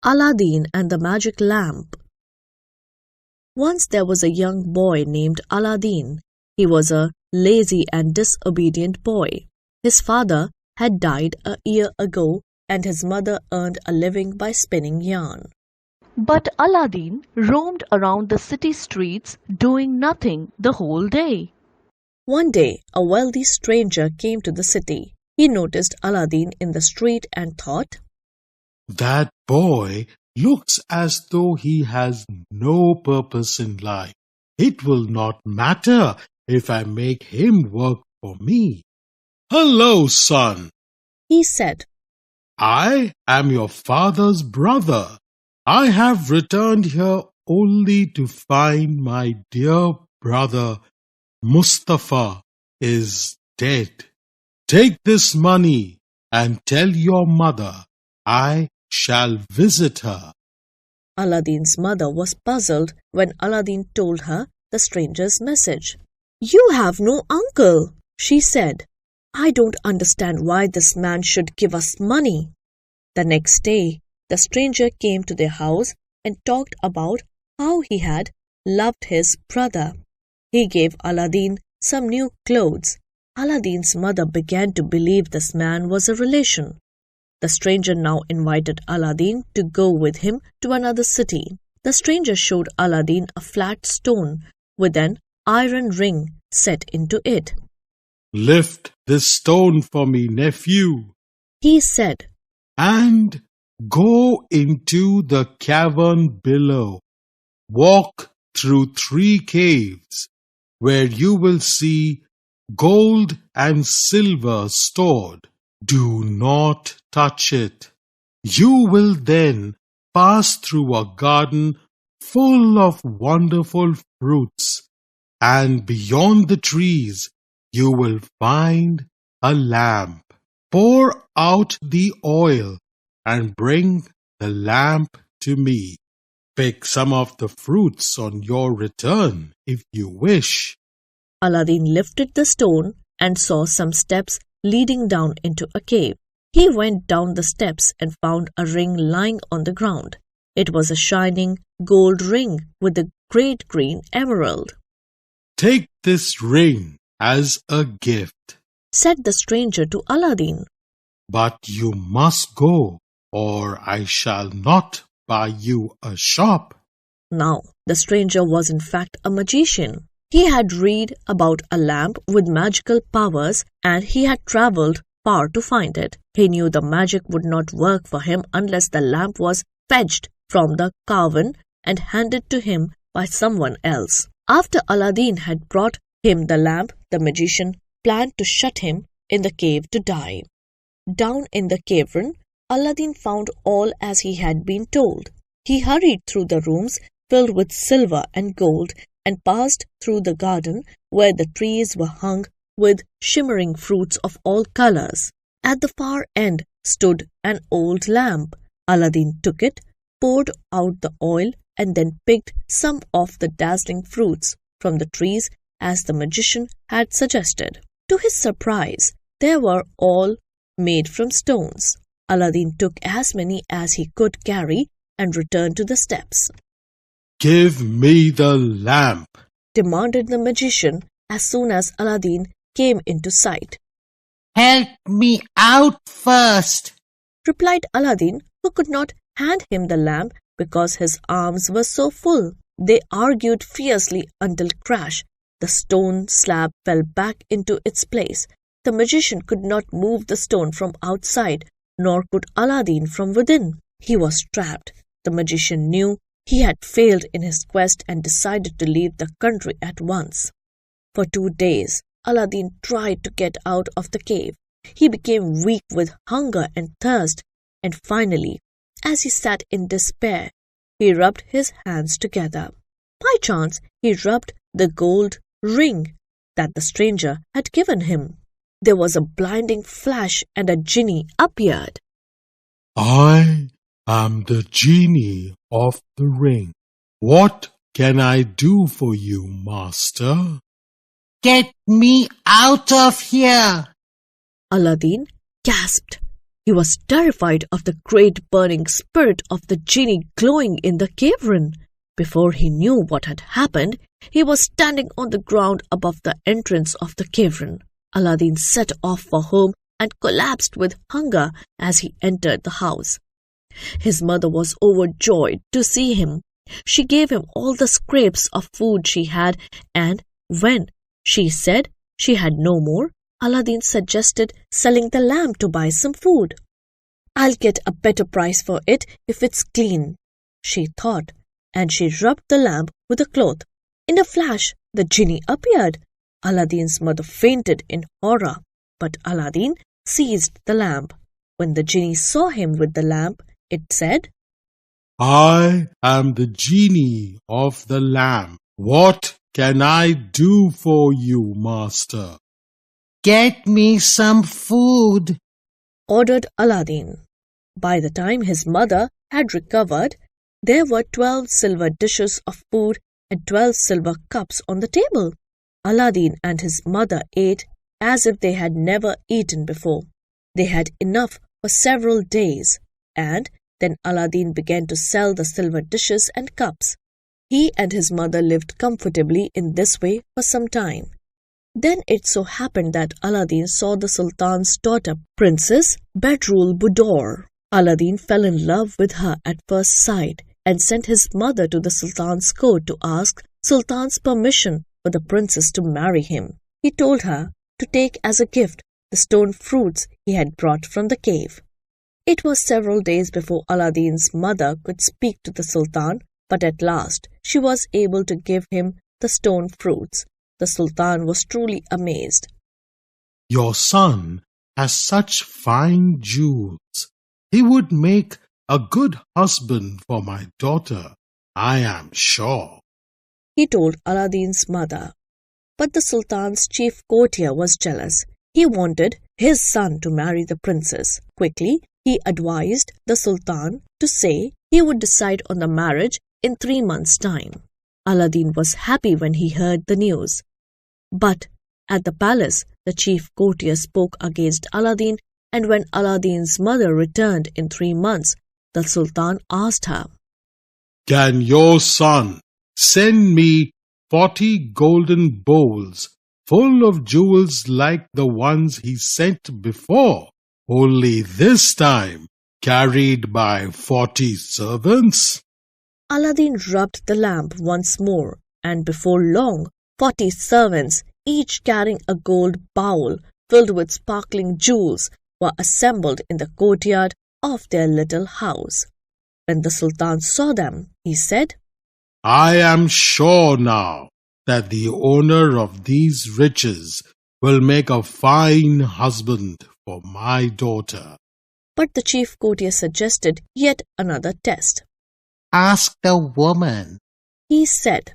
Aladdin and the Magic Lamp. Once there was a young boy named Aladdin. He was a lazy and disobedient boy. His father had died a year ago, and his mother earned a living by spinning yarn. But Aladdin roamed around the city streets doing nothing the whole day. One day, a wealthy stranger came to the city. He noticed Aladdin in the street and thought, "That boy looks as though he has no purpose in life. It will not matter if I make him work for me." "Hello, son," he said. "I am your father's brother. I have returned here only to find my dear brother Mustafa is dead. Take this money and tell your mother I shall visit her." Aladdin's mother was puzzled when Aladdin told her the stranger's message. "You have no uncle," she said. "I don't understand why this man should give us money." The next day, the stranger came to their house and talked about how he had loved his brother. He gave Aladdin some new clothes. Aladdin's mother began to believe this man was a relation. The stranger now invited Aladdin to go with him to another city. The stranger showed Aladdin a flat stone with an iron ring set into it. "Lift this stone for me, nephew," he said, "and go into the cavern below. Walk through 3 caves, where you will see gold and silver stored. Do not touch it. You will then pass through a garden full of wonderful fruits, and beyond the trees you will find a lamp. Pour out the oil and bring the lamp to me. Pick some of the fruits on your return if you wish." Aladdin lifted the stone and saw some steps leading down into a cave. He went down the steps and found a ring lying on the ground. It was a shining gold ring with a great green emerald. "Take this ring as a gift," said the stranger to Aladdin. "but you must go, or I shall not buy you a shop." Now, the stranger was in fact a magician. He had read about a lamp with magical powers, and he had travelled far to find it. He knew the magic would not work for him unless the lamp was fetched from the cavern and handed to him by someone else. After Aladdin had brought him the lamp, the magician planned to shut him in the cave to die. Down in the cavern, Aladdin found all as he had been told. He hurried through the rooms filled with silver and gold and passed through the garden where the trees were hung with shimmering fruits of all colors. At the far end stood an old lamp. Aladdin took it, poured out the oil, and then picked some of the dazzling fruits from the trees as the magician had suggested. To his surprise, they were all made from stones. Aladdin took as many as he could carry and returned to the steps. "Give me the lamp," demanded the magician as soon as Aladdin came into sight. "Help me out first," replied Aladdin, who could not hand him the lamp because his arms were so full. They argued fiercely until crash. The stone slab fell back into its place. The magician could not move the stone from outside, nor could Aladdin from within. He was trapped. The magician knew he had failed in his quest and decided to leave the country at once. For 2 days, Aladdin tried to get out of the cave. He became weak with hunger and thirst, and finally, as he sat in despair, he rubbed his hands together. By chance, he rubbed the gold ring that the stranger had given him. There was a blinding flash and a genie appeared. "I am the genie of the ring. What can I do for you, master?" "Get me out of here!" Aladdin gasped. He was terrified of the great burning spirit of the genie glowing in the cavern. Before he knew what had happened, he was standing on the ground above the entrance of the cavern. Aladdin set off for home and collapsed with hunger as he entered the house. His mother was overjoyed to see him. She gave him all the scraps of food she had, and when she said she had no more, Aladdin suggested selling the lamp to buy some food. "I'll get a better price for it if it's clean," she thought, and she rubbed the lamp with a cloth. In a flash, the genie appeared. Aladdin's mother fainted in horror, but Aladdin seized the lamp. When the genie saw him with the lamp, it said, I am the genie of the lamp. What can I do for you, master? Get me some food. ordered Aladdin. By the time his mother had recovered, there were 12 silver dishes of food and 12 silver cups on the table. Aladdin and his mother ate as if they had never eaten before. They had enough for several days, and then Aladdin began to sell the silver dishes and cups. He and his mother lived comfortably in this way for some time. Then it so happened that Aladdin saw the Sultan's daughter, Princess Bedrul Budur. Aladdin fell in love with her at first sight and sent his mother to the Sultan's court to ask Sultan's permission for the princess to marry him. He told her to take as a gift the stone fruits he had brought from the cave. It was several days before Aladdin's mother could speak to the Sultan, but at last she was able to give him the stone fruits. The Sultan was truly amazed. Your son has such fine jewels. He would make a good husband for my daughter, I am sure, he told Aladdin's mother. But the Sultan's chief courtier was jealous. He wanted his son to marry the princess. Quickly, he advised the Sultan to say he would decide on the marriage in 3 months' time. Aladdin was happy when he heard the news. But at the palace, the chief courtier spoke against Aladdin, and when Aladdin's mother returned in 3 months, the Sultan asked her, Can your son send me 40 golden bowls full of jewels like the ones he sent before, only this time carried by 40 servants? Aladdin rubbed the lamp once more, and before long, 40 servants, each carrying a gold bowl filled with sparkling jewels, were assembled in the courtyard of their little house. When the Sultan saw them, he said, I am sure now that the owner of these riches will make a fine husband for my daughter. But the chief courtier suggested yet another test. Ask the woman He said,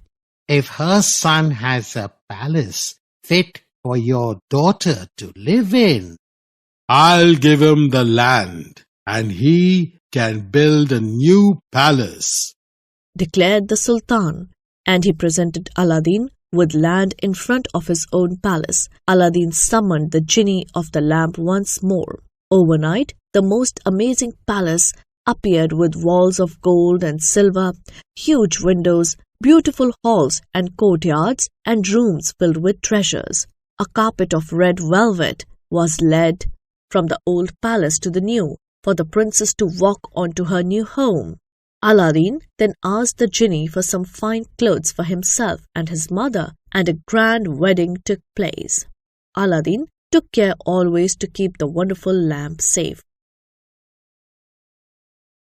if her son has a palace fit for your daughter to live in. I'll give him the land, and he can build a new palace, declared the Sultan, and he presented Aladdin with land in front of his own palace. Aladdin summoned the genie of the lamp once more. Overnight, the most amazing palace appeared with walls of gold and silver, huge windows, beautiful halls and courtyards, and rooms filled with treasures. A carpet of red velvet was led from the old palace to the new, for the princess to walk on to her new home. Aladdin then asked the genie for some fine clothes for himself and his mother, and a grand wedding took place. Aladdin took care always to keep the wonderful lamp safe.